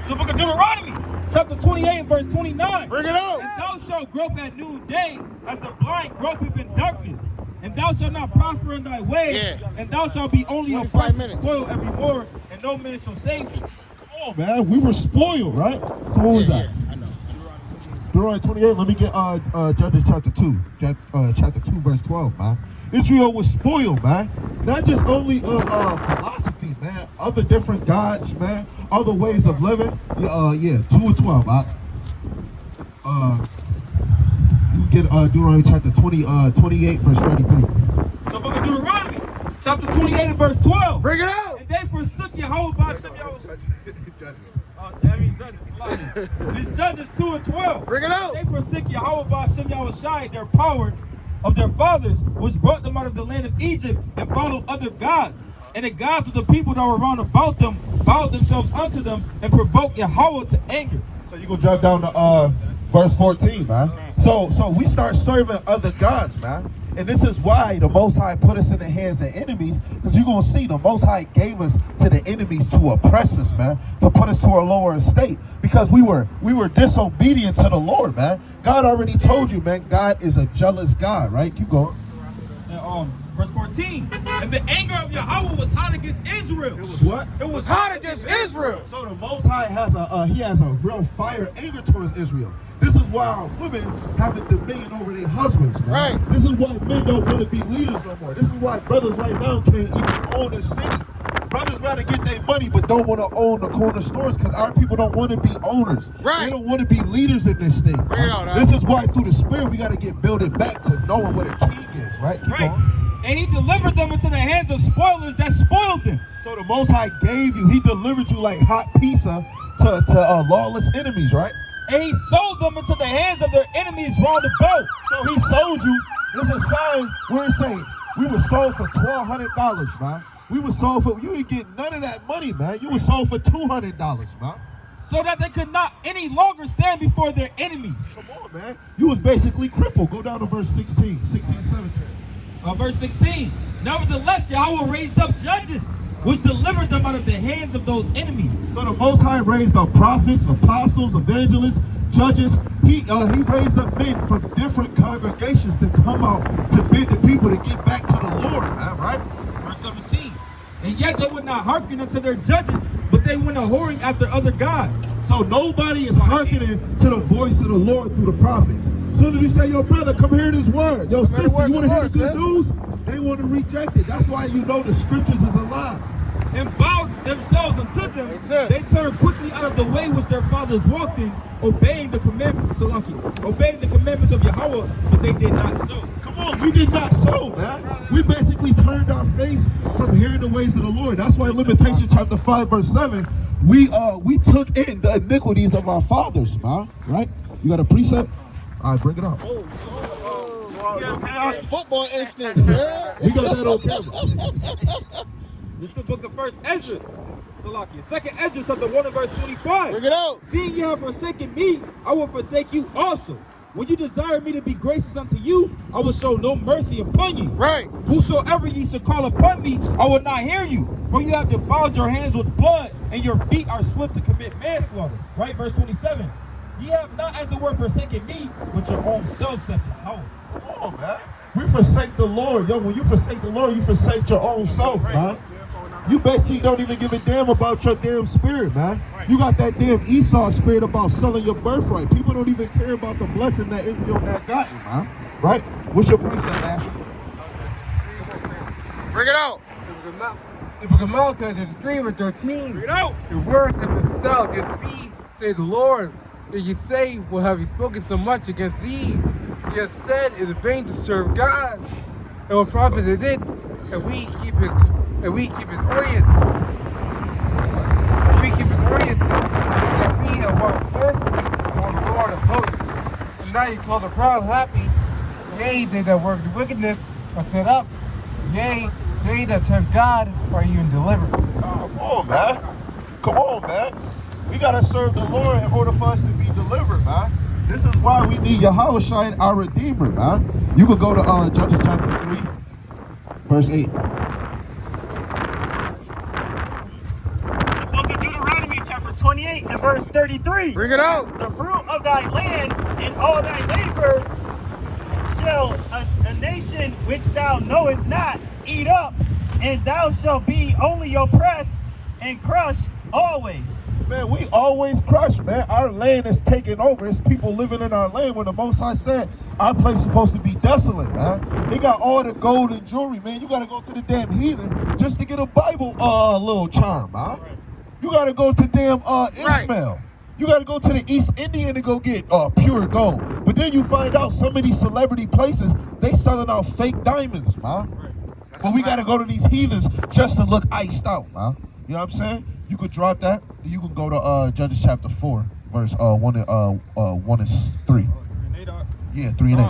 It's the book of Deuteronomy, chapter 28, verse 29. Bring it out. And thou shalt grope at noonday as the blind gropeth in darkness. And thou shalt not prosper in thy ways. And thou shalt be only oppressed and spoiled evermore, and no man shall save thee. Oh, man, we were spoiled, right? So what was that? I know. Deuteronomy 28. Let me get Judges chapter 2. Chapter 2, verse 12, man. Israel was spoiled, man. Not just only philosophy, man. Other different gods, man. Other ways of living. 2 and 12, man. You get Deuteronomy chapter 28, verse 33. The book of Deuteronomy, chapter 28 and verse 12. Bring it out. And they forsook Yahweh by Shem Yahweh. Judges. It's Judges 2 and 12. Bring it out. They forsook Yahweh by Shem Yahweh, their power of their fathers, which brought them out of the land of Egypt, and followed other gods. And the gods of the people that were round about them bowed themselves unto them and provoked Yahweh to anger. So you gonna drop down to verse 14, man. So we start serving other gods, man. And this is why the Most High put us in the hands of enemies, because you're going to see the Most High gave us to the enemies to oppress us, man, to put us to a lower estate, because we were disobedient to the Lord, man. God already told you, man, God is a jealous God, right? Keep going. And, verse 14, and the anger of Yahweh was hot against Israel. It was what? It was Hot against Israel. So the Most High has a real fire anger towards Israel. This is why our women have a dominion over their husbands, man. Right. This is why men don't want to be leaders no more. This is why brothers right now can't even own a city. Brothers rather get their money but don't want to own the corner stores, because our people don't want to be owners. Right. They don't want to be leaders in this thing. Bring it out, This is why through the Spirit we got to get builded back to knowing what a king is, right? Keep going. And he delivered them into the hands of spoilers that spoiled them. So the Most High gave you, he delivered you like hot pizza to lawless enemies, right? And he sold them into the hands of their enemies round about. So he sold you. There's a sign where it say we were sold for $1,200, man. We were sold for, you ain't get none of that money, man. You were sold for $200, man. So that they could not any longer stand before their enemies. Come on, man. You was basically crippled. Go down to verse 16, 17. Verse 16. Nevertheless, Yahweh raised up judges, which delivered them out of the hands of those enemies. So the Most High raised up prophets, apostles, evangelists, judges. He raised up men from different congregations to come out to bid the people to get back to the Lord, man, right? Verse 17. And yet they would not hearken unto their judges, but they went a-whoring after other gods. So nobody is hearkening to the voice of the Lord through the prophets. As soon as you say, yo, brother, come hear this word. Yo, sister, you want to hear the good news? They want to reject it. That's why you know the scriptures is alive. And bowed themselves unto them, they turned quickly out of the way which their fathers walked in, obeying the commandments, obeying the commandments of Yahweh, but they did not so. Come on, we did not so, man. We basically turned our face from hearing the ways of the Lord. That's why Lamentation chapter 5, verse 7, we took in the iniquities of our fathers, man. Right? You got a precept? All right, bring it up. Football instincts, man. We got that on camera. This is the book of First Ezra, Second Ezra, chapter 1 and verse 25. Bring it out. Seeing you have forsaken me, I will forsake you also. When you desire me to be gracious unto you, I will show no mercy upon you. Right. Whosoever ye shall call upon me, I will not hear you. For you have defiled your hands with blood, and your feet are swift to commit manslaughter. Right, verse 27. Ye have not as the word forsaken me, but your own self said Yahweh. Come on, man. We forsake the Lord. Yo, when you forsake the Lord, you forsake your own self, man. You basically don't even give a damn about your damn spirit, man. You got that damn Esau spirit about selling your birthright. People don't even care about the blessing that Israel had gotten, man. Right? What's your precept, Asher? Bring it out. The book of Malachi, chapter 3, verse 13. Bring it out. The words have been stout against me, say the Lord. That you say, well, have you spoken so much against thee? He has said it is vain to serve God. And what profit is it? And we keep his orients. We keep his oriences. That we have walked carefully before the Lord of hosts. And now you call the proud happy. Yea, they that work wickedness are set up. Yea, they that tempt God are even delivered. Come on, man. Come on, man. We got to serve the Lord in order for us to be delivered, man. This is why we need Yahweh Shine, our Redeemer, man. You could go to Judges chapter 3, verse 8. The book of Deuteronomy, chapter 28 and verse 33. Bring it out. The fruit of thy land and all thy labors shall a nation which thou knowest not eat up, and thou shalt be only oppressed and crushed always. Man, we always crush, man. Our land is taken over. It's people living in our land when the Most High said our place is supposed to be desolate, man. They got all the gold and jewelry, man. You got to go to the damn heathen just to get a Bible little charm, man. You got to go to damn Ishmael. You got to go to the East Indian to go get pure gold. But then you find out some of these celebrity places, they selling out fake diamonds, man. But we got to go to these heathens just to look iced out, man. You know what I'm saying? You could drop that. You can go to Judges chapter 4, verse 1 and 3. Yeah, 3 and 8.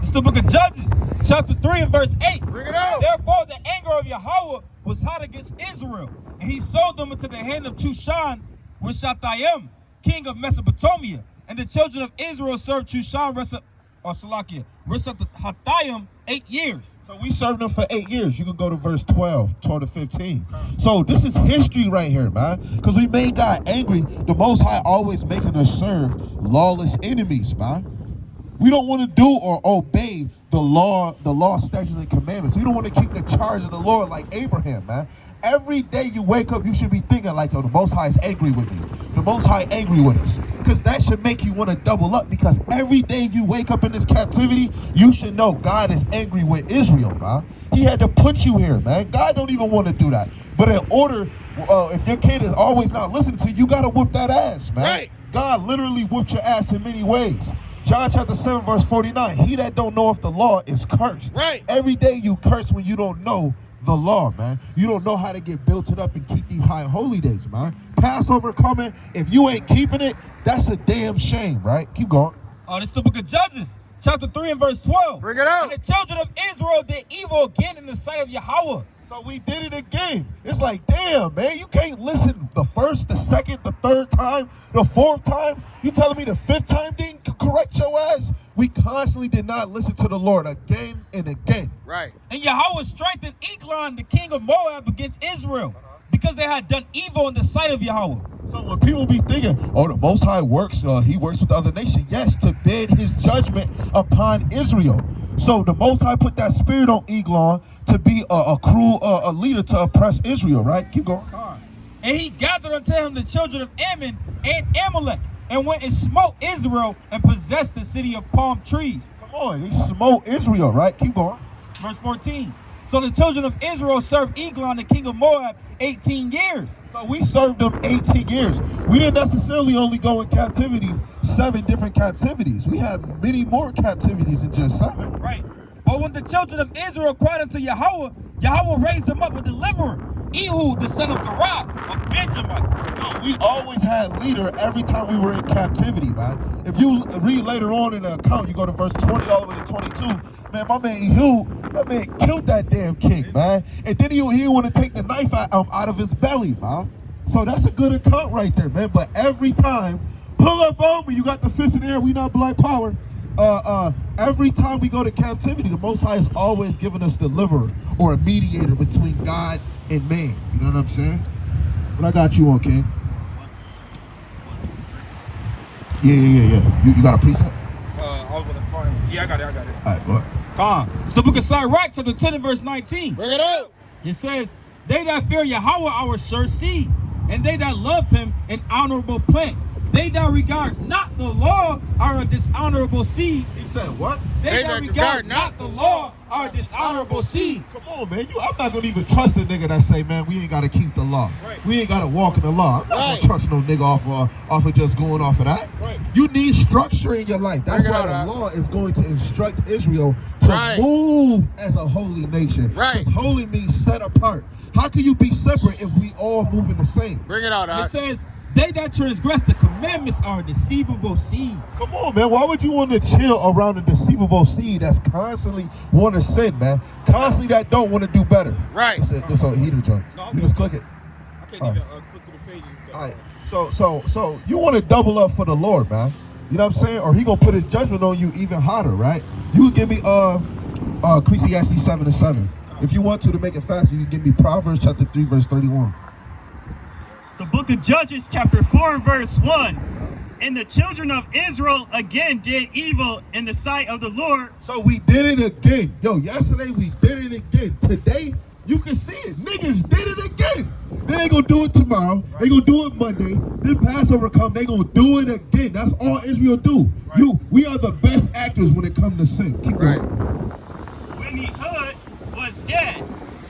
It's the book of Judges, chapter 3 and verse 8. Bring it out. Therefore the anger of Yahweh was hot against Israel, and he sold them into the hand of Chushan with Shatayim, king of Mesopotamia. And the children of Israel served Chushan Rishatayim 8 years. So we served them for 8 years. You can go to verse 12 to 15. So this is history right here, man. Because we made God angry. The Most High always making us serve lawless enemies, man. We don't want to do or obey the law, statutes, and commandments. We don't want to keep the charge of the Lord like Abraham, man. Every day you wake up, you should be thinking like, yo, the Most High is angry with me. The Most High angry with us. Because that should make you want to double up. Because every day you wake up in this captivity, you should know God is angry with Israel, man. He had to put you here, man. God don't even want to do that. But in order, if your kid is always not listening to you, you got to whoop that ass, man. Right. God literally whooped your ass in many ways. John chapter 7, verse 49. He that don't know if the law is cursed. Right. Every day you curse when you don't know the law, man. You don't know how to get built up and keep these high holy days, man. Passover coming. If you ain't keeping it, that's a damn shame, right? Keep going. Oh, this is the book of Judges, chapter 3 and verse 12. Bring it out. And the children of Israel did evil again in the sight of Yahweh. So we did it again. It's like, damn, man, you can't listen the first, the second, the third time, the fourth time. You telling me the fifth time didn't correct your ass? We constantly did not listen to the Lord again and again. Right. And Yahweh strengthened Eglon, the king of Moab, against Israel, because they had done evil in the sight of Yahweh. So when people be thinking, oh, the Most High works, he works with the other nation. Yes, to bid his judgment upon Israel. So the Most High put that spirit on Eglon to be a cruel leader to oppress Israel, right? Keep going. And he gathered unto him the children of Ammon and Amalek, and went and smote Israel and possessed the city of palm trees. Come on, he smote Israel, right? Keep going. Verse 14. So the children of Israel served Eglon, the king of Moab, 18 years. So we served them 18 years. We didn't necessarily only go in captivity 7 different captivities. We had many more captivities than just 7. Right. But when the children of Israel cried unto Yahweh, Yahweh raised them up a deliverer, Ehud, the son of Gabar, a Benjamite. We always had leader every time we were in captivity, man. If you read later on in the account, you go to verse 20 all the way to 22, man, my man Ehud, that man killed that damn king, man. And then he want to take the knife out of his belly, man. So that's a good account right there, man. But every time, pull up on me, you got the fist in the air, we not black power. Every time we go to captivity, the Most High is always giving us deliverer or a mediator between God and man. You know what I'm saying? What I got you on, King? Yeah. You got a precept? I was going to find him. Yeah, I got it. All right, go ahead. It's the book of Sirach, chapter 10 and verse 19. Bring it out. It says, they that fear Yahweh our sure seed, and they that love him an honorable plant. They that regard not the law are a dishonorable seed. He said what? They that regard not the law are a dishonorable seed. Come on, man. I'm not going to even trust a nigga that say, man, we ain't got to keep the law. Right. We ain't got to walk in the law. I'm not going to trust no nigga off of just going off of that. Right. You need structure in your life. That's why the law is going to instruct Israel to move as a holy nation. Right. Because holy means set apart. How can you be separate if we all moving the same? Bring it out, It says, they that transgress the commandments are a deceivable seed. Come on, man. Why would you want to chill around a deceivable seed that's constantly want to sin, man? Constantly that don't want to do better. Right. That's it. Just a heater joint. You just click it. I can't even click through the page. All right. So you want to double up for the Lord, man. You know what I'm saying? Or he going to put his judgment on you even hotter, right? You can give me Ecclesiastes 7 and 7. If you want to make it faster, you can give me Proverbs chapter 3, verse 31. The book of Judges, chapter 4, verse 1. And the children of Israel again did evil in the sight of the Lord. So we did it again. Yo, yesterday we did it again. Today, you can see it. Niggas did it again. They ain't gonna do it tomorrow. They gonna do it Monday. Then Passover come, they gonna do it again. That's all Israel do. We are the best actors when it comes to sin. Keep going. When Ehud was dead,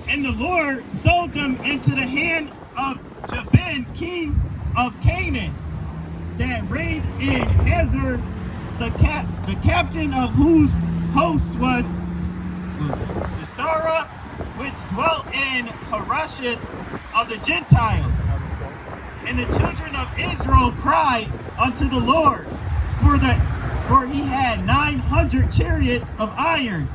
and the Lord sold them into the hand of Jabin, king of Canaan, that reigned in Hazor, the captain of whose host was Sisera, which dwelt in Harasheth of the Gentiles. And the children of Israel cried unto the Lord, for he had 900 chariots of iron.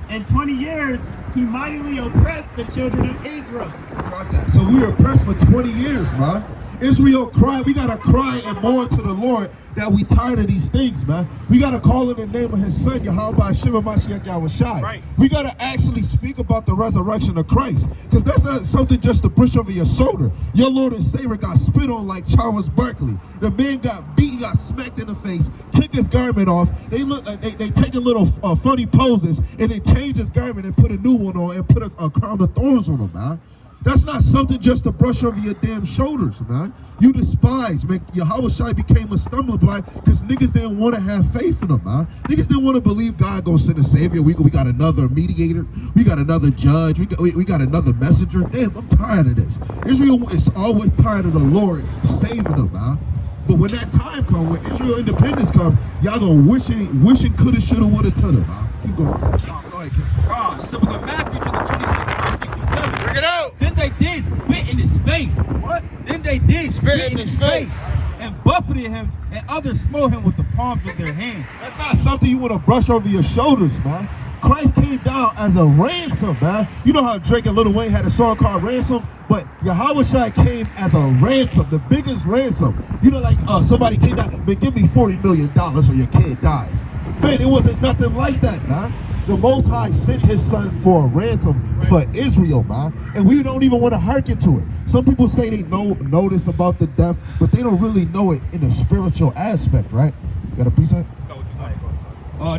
In 20 years, he mightily oppressed the children of Israel. Drop that. So we were oppressed for 20 years, man. Israel cried. We gotta cry and mourn to the Lord that we tired of these things, man. We gotta call in the name of his son, Yahweh Shema Mashiach Yahushai. Right. We gotta actually speak about the resurrection of Christ, because that's not something just to push over your shoulder. Your Lord and Savior got spit on like Charles Barkley. The man got beaten, got smacked in the face, took his garment off. They look like they taking little funny poses, and they change his garment and put a new one on and put a crown of thorns on him, man. That's not something just to brush over your damn shoulders, man. You despise, man. Yahushua became a stumbling block because niggas didn't want to have faith in him, man. Niggas didn't want to believe God gonna send a savior. We got another mediator. We got another judge. We got another messenger. Damn, I'm tired of this. Israel is always tired of the Lord saving them, man. But when that time comes, when Israel independence comes, y'all gonna wish it coulda, shoulda, woulda, tuda, man. Keep going. Go ahead, Kim. So we got Matthew to the 26th verse 67. Bring it out. Then they did spit in his face. What? Then they did spit in his face and buffeted him, and others smote him with the palms of their hands. That's not something you want to brush over your shoulders, man. Christ came down as a ransom, man. You know how Drake and Lil Wayne had a song called Ransom? But Yahushua came as a ransom, the biggest ransom. You know, like somebody came down, man, give me $40 million or your kid dies. Man, it wasn't nothing like that, man. The Most High sent his son for a ransom for Israel, man. And we don't even want to hearken to it. Some people say they know this about the death, but they don't really know it in a spiritual aspect, right? You got a precept?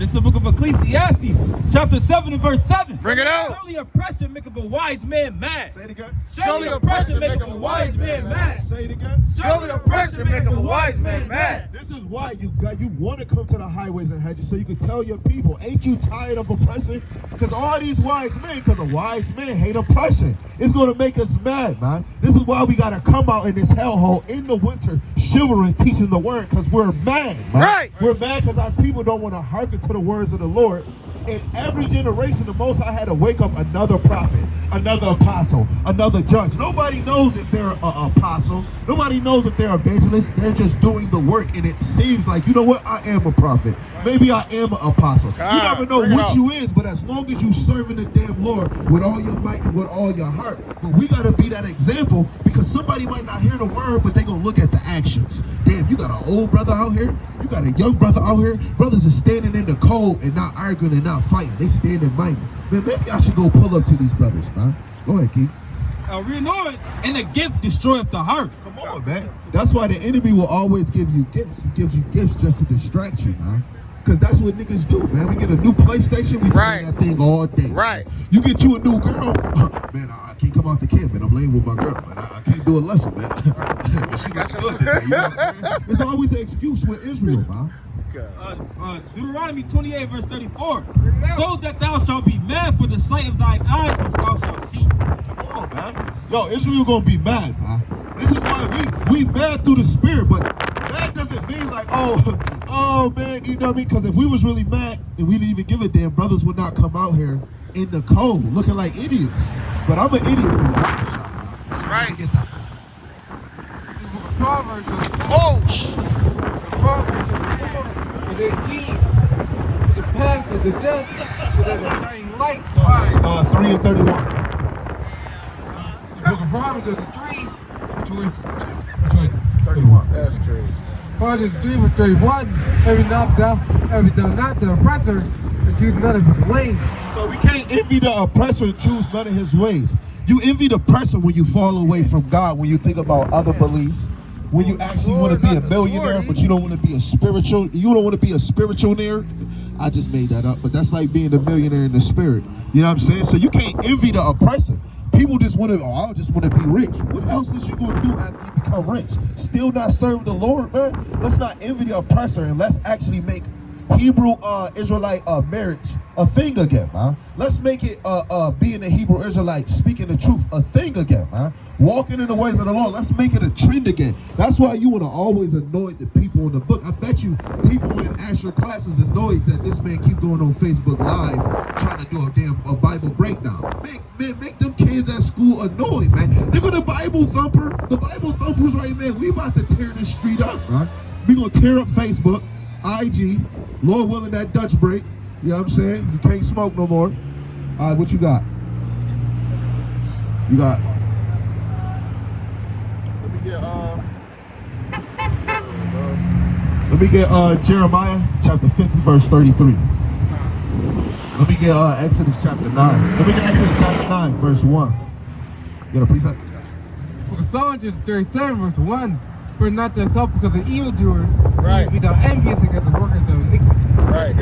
This is the book of Ecclesiastes, chapter 7 and verse 7. Bring it out. Surely oppression maketh a wise man mad. Say it again. Surely oppression maketh a wise man mad. Say it again. Surely oppression maketh a wise man mad. This is why you want to come to the highways and hedges so you can tell your people, ain't you tired of oppression? Because all these wise men, because a wise man hate oppression. It's going to make us mad, man. This is why we got to come out in this hellhole in the winter, shivering, teaching the word, because we're mad, man. Right. We're mad because our people don't want to hearken to the words of the Lord. In every generation, the Most High had to wake up another prophet, another apostle, another judge. Nobody knows if they're an apostle. Nobody knows if they're evangelists. They're just doing the work, and it seems like, you know what? I am a prophet. Maybe I am an apostle. You never know what you is, but as long as you serving the damn Lord with all your might and with all your heart, but we got to be that example, because somebody might not hear the word, but they going to look at the actions. Damn, you got an old brother out here. You got a young brother out here. Brothers are standing in the cold and not arguing and not fighting. They standing mighty. Man, maybe I should go pull up to these brothers, man. Go ahead, Keith. Renew it, and the gift destroyeth the heart. Come on, man. That's why the enemy will always give you gifts. He gives you gifts just to distract you, man. Because that's what niggas do, man. We get a new PlayStation, we play that thing all day. Right. You get you a new girl, man, I can't come out the camp, man. I'm laying with my girl, man. I can't do a lesson, man. She got good today, you know what I'm saying? It's always an excuse with Israel, man. Deuteronomy 28 verse 34. So that thou shalt be mad for the sight of thine eyes which thou shalt see. Come on, man. Yo, Israel gonna be mad, man. This is why we mad through the spirit, but mad doesn't mean like, oh man, you know what I mean? Because if we was really mad and we didn't even give a damn, brothers would not come out here in the cold looking like idiots. But I'm an idiot for you. That's right. Get that. Proverbs, Oh. Proverbs 4:18. The path of the just is like a shining light. 3 and 31. The book of Proverbs is 3 between 31. That's crazy. Proverbs 3 verse 31. Every thou not the oppressor, and choose none of his ways. So we can't envy the oppressor and choose none of his ways. You envy the person when you fall away from God, when you think about other beliefs, when you actually want to be a millionaire, but you don't want to be a spiritual. You don't want to be a spiritualnaire. I just made that up, but that's like being a millionaire in the spirit. You know what I'm saying? So you can't envy the oppressor. People just want to, I just want to be rich. What else is you going to do after you become rich? Still not serve the Lord, man? Let's not envy the oppressor, and let's actually make Hebrew Israelite marriage a thing again, man. Let's make it being a Hebrew Israelite, speaking the truth, a thing again, man. Walking in the ways of the Lord. Let's make it a trend again. That's why you want to always annoy the people in the book. I bet you people in Asher classes annoyed that this man keep going on Facebook Live trying to do a Bible breakdown. Make them kids at school annoyed, man. They're gonna Bible thumper. The Bible thumpers right, man. We about to tear this street up, man. We gonna tear up Facebook, IG, Lord willing that Dutch break. You know what I'm saying? You can't smoke no more. All right, what you got? You got. Let me get Jeremiah chapter 50 verse 33. Let me get Exodus chapter 9. Let me get Exodus chapter 9 verse 1. You got a precept? Psalm 37 verse 1. For not thyself because of evildoers, Right. be thou envious against the workers of iniquity. Right.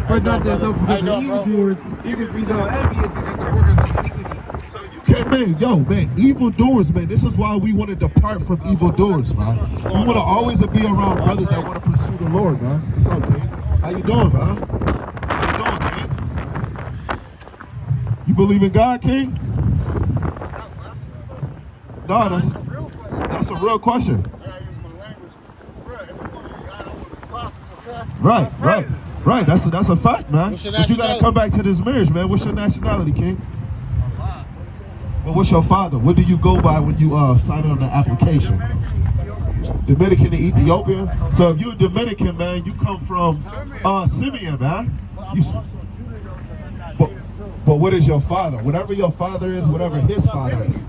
For not thyself because of evildoers, even be thou envious against the workers of iniquity. So you can't, man, evildoers, man. This is why we want to depart from evildoers, man. We want to always be around brothers that want to pursue the Lord, man. What's up, King? How you doing, man? How you doing, King? You believe in God, King? No, that's a real question. Right. That's a fact, man. But you gotta come back to this marriage, man. What's your nationality, King? Well, what's your father? What do you go by when you sign on the application? Dominican and Ethiopian. So if you're a Dominican, man, you come from Simeon, man. But what is your father? Whatever your father is, whatever his father is.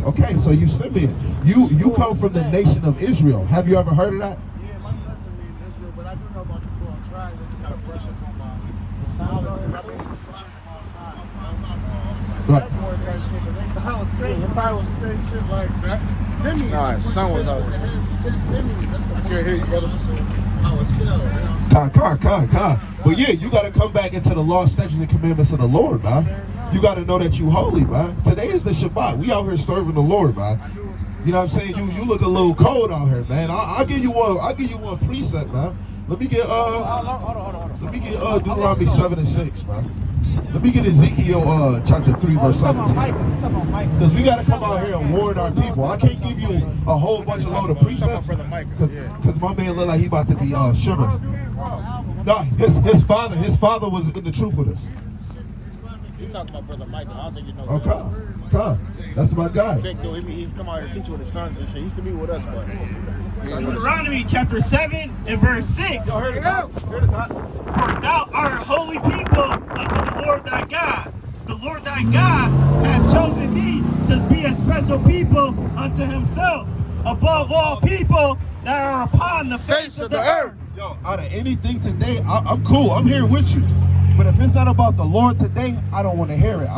Okay, so you Simeon. You come from the nation of Israel. Have you ever heard of that? Yeah, my cousin made in Israel, but I do know about the 12 tribes. This is got a pressure from Right. That was crazy. It probably was the same shit like Simeon. Nah, his son was out. Simeon. That's I can't hear you, brother. How it's spelled. Con. But yeah, you got to come back into the law, statutes, and commandments of the Lord, man. You got to know that you holy, man. Today is the Shabbat. We out here serving the Lord, man. You know what I'm saying? You look a little cold out here, man. I'll give you one precept, man. Let me get Deuteronomy 7 and 6, man. Let me get Ezekiel chapter 3 verse 17. Because we gotta come out here and warn our people. I can't give you a whole bunch of load of precepts because my man look like he about to be shivering. No, his father was in the truth with us. You talking about Brother Michael? I don't think you know. Okay. That's my guy. He's come out here to teach with his sons and shit. He used to be with us, but. Deuteronomy chapter 7 and verse 6. For thou art a holy people unto the Lord thy God. The Lord thy God hath chosen thee to be a special people unto himself, above all people that are upon the face of the earth. Yo, out of anything today, I'm cool. I'm here with you. But if it's not about the Lord today, I don't want to hear it.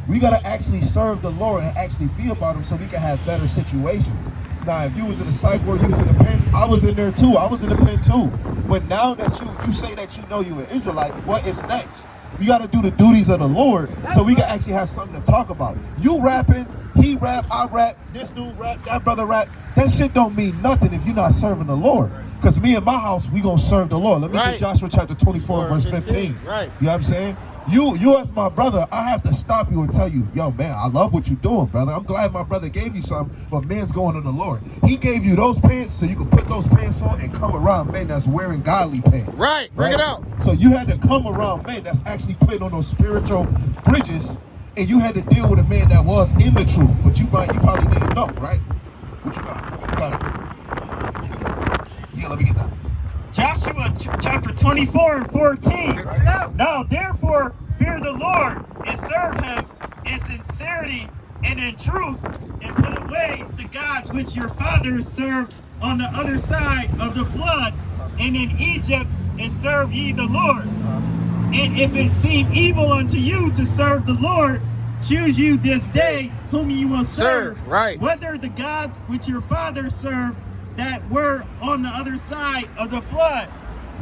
We got to actually serve the Lord and actually be about him so we can have better situations. Now, if you was in a psych ward, you was in a pen, I was in there too. I was in the pen too. But now that you say that you know you an Israelite, what is next? We got to do the duties of the Lord so we can actually have something to talk about. You rapping, he rap, I rap, this dude rap, that brother rap. That shit don't mean nothing if you're not serving the Lord. Because me and my house, we going to serve the Lord. Let me get Joshua chapter 24, verse 15. Right. You know what I'm saying? You as my brother, I have to stop you and tell you, yo, man, I love what you're doing, brother. I'm glad my brother gave you something, but man's going to the Lord. He gave you those pants so you can put those pants on and come around men that's wearing godly pants. Right. Bring it out. So you had to come around men that's actually putting on those spiritual bridges, and you had to deal with a man that was in the truth, but you probably didn't know, right? What you got? You got it. Yeah, let me get that. Joshua chapter 24 and 14. Now therefore fear the Lord and serve him in sincerity and in truth, and put away the gods which your fathers served on the other side of the flood and in Egypt, and serve ye the Lord. And if it seem evil unto you to serve the Lord, choose you this day whom ye will serve, right. whether the gods which your fathers served that were on the other side of the flood,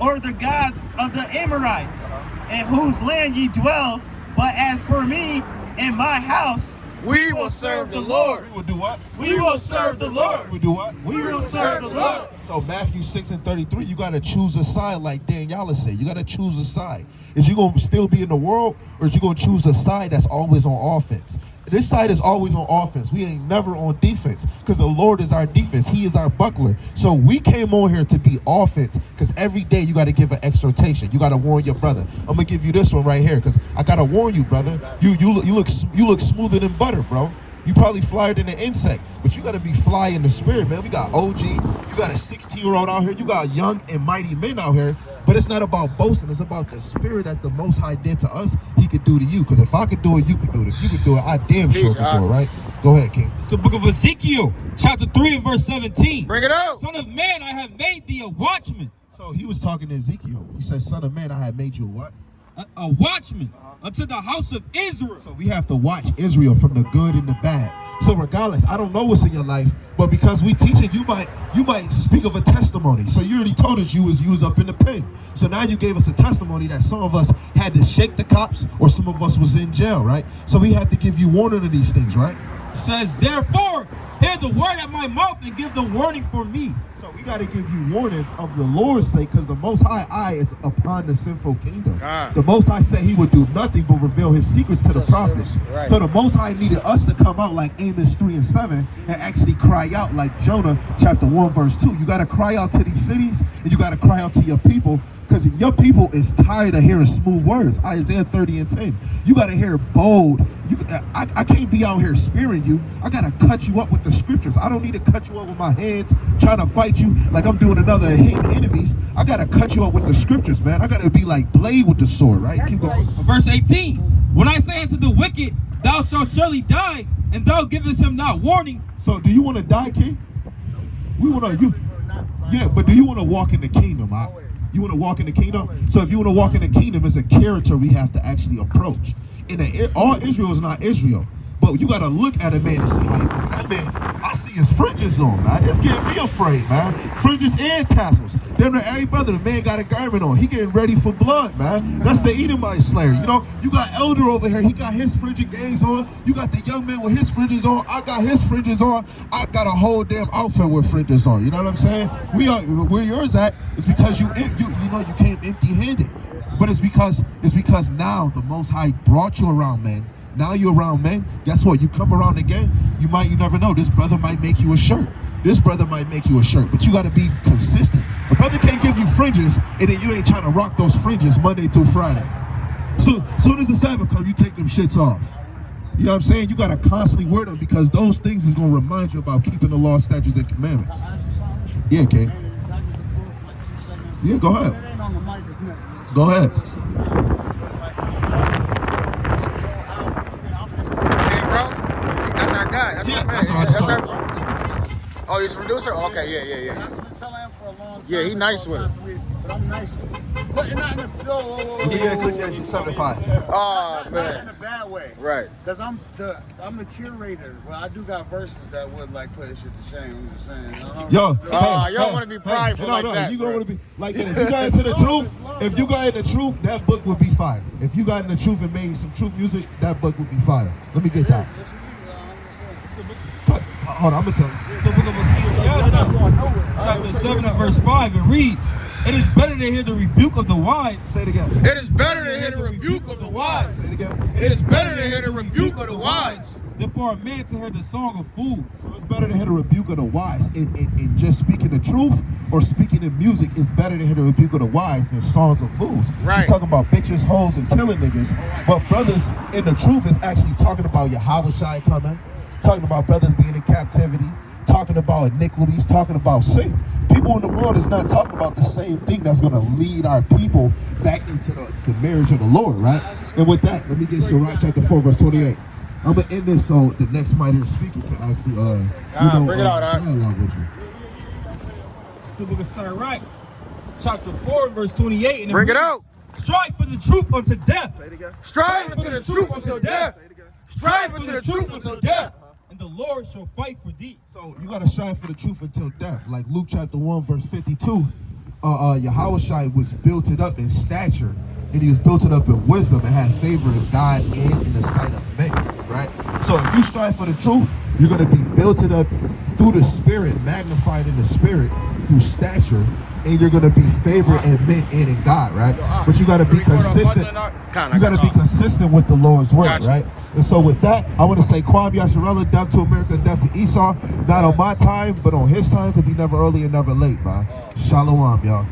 or the gods of the Amorites, in whose land ye dwell. But as for me and my house, We will serve the Lord. We will do what? we will serve the Lord. We do what? We will serve the Lord. So Matthew 6:33, you gotta choose a side, like Daniela said. You gotta choose a side. Is you gonna still be in the world, or is you gonna choose a side that's always on offense? This side is always on offense. We ain't never on defense, because the Lord is our defense. He is our buckler. So we came on here to be offense, because every day you got to give an exhortation. You got to warn your brother. I'm gonna give you this one right here, because I gotta warn you, brother. You look smoother than butter, bro. You probably flyer than an insect, but you gotta be fly in the spirit, man. We got OG, you got a 16-year-old out here, you got young and mighty men out here. But it's not about boasting, it's about the spirit that the Most High did to us, he could do to you. Because if I could do it, you could do it. If you could do it, I damn sure could do it, right? Go ahead, King. It's the book of Ezekiel, chapter 3 and verse 17. Bring it out. Son of man, I have made thee a watchman. So he was talking to Ezekiel. He said, son of man, I have made you a what? A watchman unto the house of Israel. So we have to watch Israel from the good and the bad. So regardless, I don't know what's in your life, but because we teaching, you might speak of a testimony. So you already told us you was up in the pen. So now you gave us a testimony that some of us had to shake the cops, or some of us was in jail, right? So we had to give you warning of these things, right? It says, therefore, hear the word at my mouth and give them warning for me. So we got to give you warning of the Lord's sake, because the Most High eye is upon the sinful kingdom. God. The Most High said he would do nothing but reveal his secrets to the prophets. Right. So the Most High needed us to come out like Amos 3 and 7 and actually cry out like Jonah chapter 1 verse 2. You got to cry out to these cities, and you got to cry out to your people, because your people is tired of hearing smooth words. Isaiah 30 and 10. You got to hear bold. I can't be out here spearing you. I got to cut you up with the scriptures. I don't need to cut you up with my hands trying to fight you like I'm doing another hitting enemies. I got to cut you up with the scriptures, man. I got to be like Blade with the sword, right? Keep going. Verse 18, when I say unto the wicked, thou shalt surely die, and thou givest him not warning. So do you want to die, King? We want to, yeah, but do you want to walk in the kingdom, huh? You want to walk in the kingdom? So if you want to walk in the kingdom, it's a character we have to actually approach. All Israel is not Israel, but you got to look at a man and see how you go. That man, I see his fringes on, man. It's getting me afraid, man. Fringes and tassels. Damn, every brother, the man got a garment on. He getting ready for blood, man. That's the Edomite slayer. You know, you got Elder over here. He got his fringe gaze on. You got the young man with his fringes on. I got his fringes on. I got a whole damn outfit with fringes on. You know what I'm saying? Where yours at is because you know you came empty-handed. But it's because now the Most High brought you around men. Now you're around men. Guess what? You come around again, you never know. This brother might make you a shirt. This brother might make you a shirt, but you got to be consistent. A brother can't give you fringes, and then you ain't trying to rock those fringes Monday through Friday. So soon as the Sabbath comes, you take them shits off. You know what I'm saying? You got to constantly wear them, because those things is going to remind you about keeping the law, statutes, and commandments. Yeah, King. Yeah, go ahead. Go ahead. Hey, bro. That's our guy. That's our man. That's what I just That's thought. our... Oh, he's a producer? Okay, yeah. I've been telling him for a long time. Yeah, he nice with it. But I'm nice with it. But not in a whoa. Yeah, Ecclesiastes 75. Oh, Not in man. a bad way. Right. Because I'm the curator. Well, I do got verses that would like put shit to shame. I'm just saying. Yo, you don't wanna be prideful like that, You bro. don't want to be like that. If you got into the truth, if you got into the truth, that book would be fire. If you got into the truth and made some truth music, that book would be fire. Let me get that. Hold on, I'm gonna tell you. It's the book of Ecclesiastes, chapter 7 and verse 5. It reads, it is better to hear the rebuke of the wise. Say it again. It is better to hear the rebuke of the wise. Say it again. It is better to hear the rebuke of the wise. than for a man to hear the song of fools. So it's better to hear the rebuke of the wise in just speaking the truth, or speaking in music. It's better to hear the rebuke of the wise than songs of fools. Right. You're talking about bitches, hoes, and killing niggas. But brothers in the truth is actually talking about Yahweh Shai coming, talking about brothers being in captivity, talking about iniquities, talking about sin. People in the world is not talking about the same thing that's going to lead our people back into the marriage of the Lord, right? And with that, let me get Sirach chapter 4, verse 28. I'm going to end this so the next mightier speaker can actually, bring it out, dialogue with you. It's the book of Sirach, chapter 4, verse 28. And Bring it out. Strive for the truth unto death. Strive unto the truth until death. strive for the truth until death, and the Lord shall fight for thee. So you gotta strive for the truth until death. Like Luke chapter 1, verse 52, Yahushua was built it up in stature, and he was built it up in wisdom and had favor in God and in the sight of men, right? So if you strive for the truth, you're gonna be built it up through the spirit, magnified in the spirit, through stature, and you're gonna be favored in men and in God, right? But you gotta be consistent. You gotta be consistent with the Lord's word, right? And so with that, I want to say Kwame Yasharella, death to America, death to Esau. Not on my time, but on his time, because he never early and never late, man. Shalom, y'all.